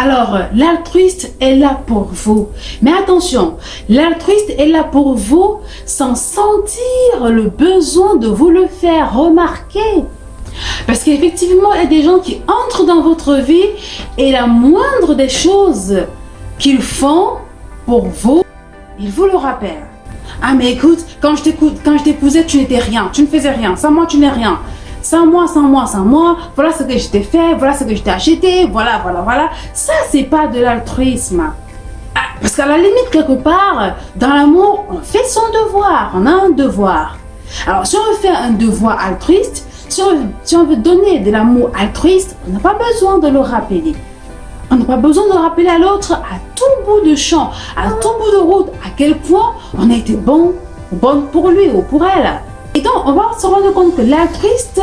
Alors, l'altruiste est là pour vous. Mais attention, l'altruiste est là pour vous sans sentir le besoin de vous le faire remarquer. Parce qu'effectivement, il y a des gens qui entrent dans votre vie et la moindre des choses qu'ils font pour vous, ils vous le rappellent. Ah mais écoute, quand je t'épousais, tu n'étais rien, tu ne faisais rien, sans moi tu n'es rien. Sans moi, voilà ce que je t'ai fait, voilà ce que je t'ai acheté, voilà. Ça, c'est pas de l'altruisme. Ah, parce qu'à la limite, quelque part, dans l'amour, on fait son devoir, on a un devoir. Alors, si on veut faire un devoir altruiste, si on veut donner de l'amour altruiste, on n'a pas besoin de le rappeler. On n'a pas besoin de rappeler à l'autre à tout bout de champ, à tout bout de route, à quel point on a été bon ou bonne pour lui ou pour elle. Et donc, on va se rendre compte que l'altruiste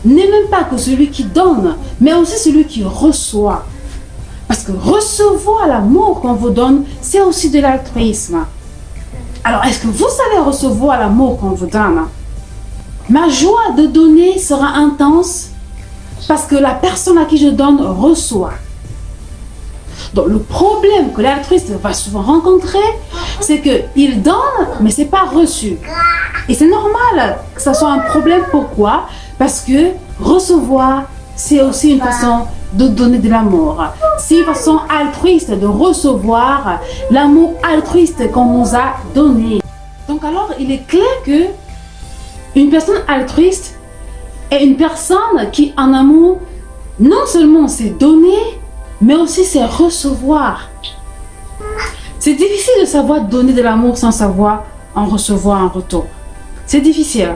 n'est même pas que celui qui donne, mais aussi celui qui reçoit. Parce que recevoir l'amour qu'on vous donne, c'est aussi de l'altruisme. Alors, est-ce que vous savez recevoir l'amour qu'on vous donne? Ma joie de donner sera intense parce que la personne à qui je donne reçoit. Donc, le problème que l'altruiste va souvent rencontrer, c'est qu'il donne, mais ce n'est pas reçu. Et c'est normal que ça soit un problème. Pourquoi? Parce que recevoir, c'est aussi une façon de donner de l'amour. C'est une façon altruiste de recevoir l'amour altruiste qu'on nous a donné. Donc alors, il est clair que une personne altruiste est une personne qui, en amour, non seulement sait donner, mais aussi sait recevoir. C'est difficile de savoir donner de l'amour sans savoir en recevoir en retour. C'est difficile.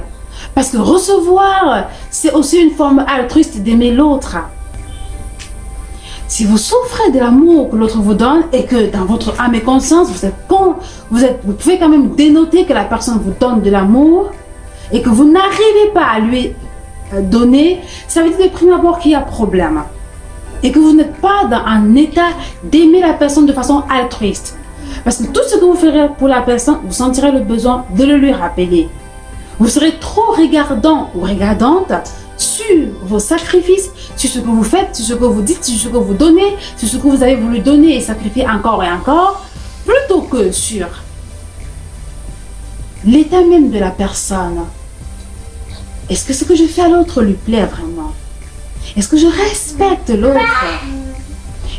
Parce que recevoir, c'est aussi une forme altruiste d'aimer l'autre. Si vous souffrez de l'amour que l'autre vous donne et que dans votre âme et conscience, vous pouvez quand même dénoter que la personne vous donne de l'amour et que vous n'arrivez pas à lui donner, ça veut dire de prime abord qu'il y a problème. Et que vous n'êtes pas dans un état d'aimer la personne de façon altruiste. Parce que tout ce que vous ferez pour la personne, vous sentirez le besoin de le lui rappeler. Vous serez trop regardant ou regardante sur vos sacrifices, sur ce que vous faites, sur ce que vous dites, sur ce que vous donnez, sur ce que vous avez voulu donner et sacrifier encore et encore, plutôt que sur l'état même de la personne. Est-ce que ce que je fais à l'autre lui plaît vraiment? Est-ce que je respecte l'autre?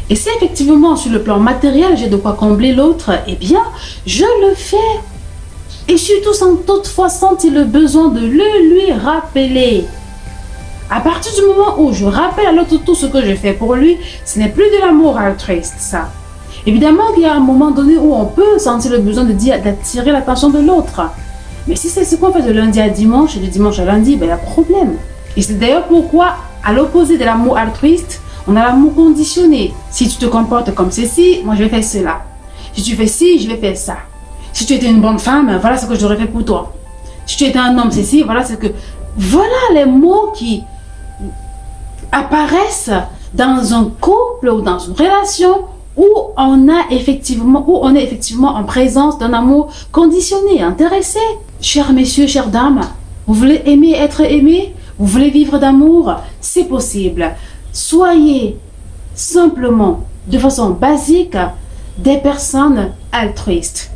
Et si effectivement sur le plan matériel j'ai de quoi combler l'autre, eh bien je le fais. Et surtout sans toutefois sentir le besoin de le lui rappeler. À partir du moment où je rappelle à l'autre tout ce que je fais pour lui, ce n'est plus de l'amour altruiste, ça. Évidemment qu'il y a un moment donné où on peut sentir le besoin d'attirer l'attention de l'autre. Mais si c'est ce qu'on fait de lundi à dimanche et de dimanche à lundi, ben, il y a problème. Et c'est d'ailleurs pourquoi, à l'opposé de l'amour altruiste, on a l'amour conditionné. Si tu te comportes comme ceci, moi je vais faire cela. Si tu fais ci, je vais faire ça. Si tu étais une bonne femme, voilà ce que j'aurais fait pour toi. Si tu étais un homme, ceci, voilà ce que... Voilà les mots qui apparaissent dans un couple ou dans une relation où on est effectivement en présence d'un amour conditionné, intéressé. Chers messieurs, chères dames, vous voulez aimer, être aimé? Vous voulez vivre d'amour? C'est possible. Soyez simplement, de façon basique, des personnes altruistes.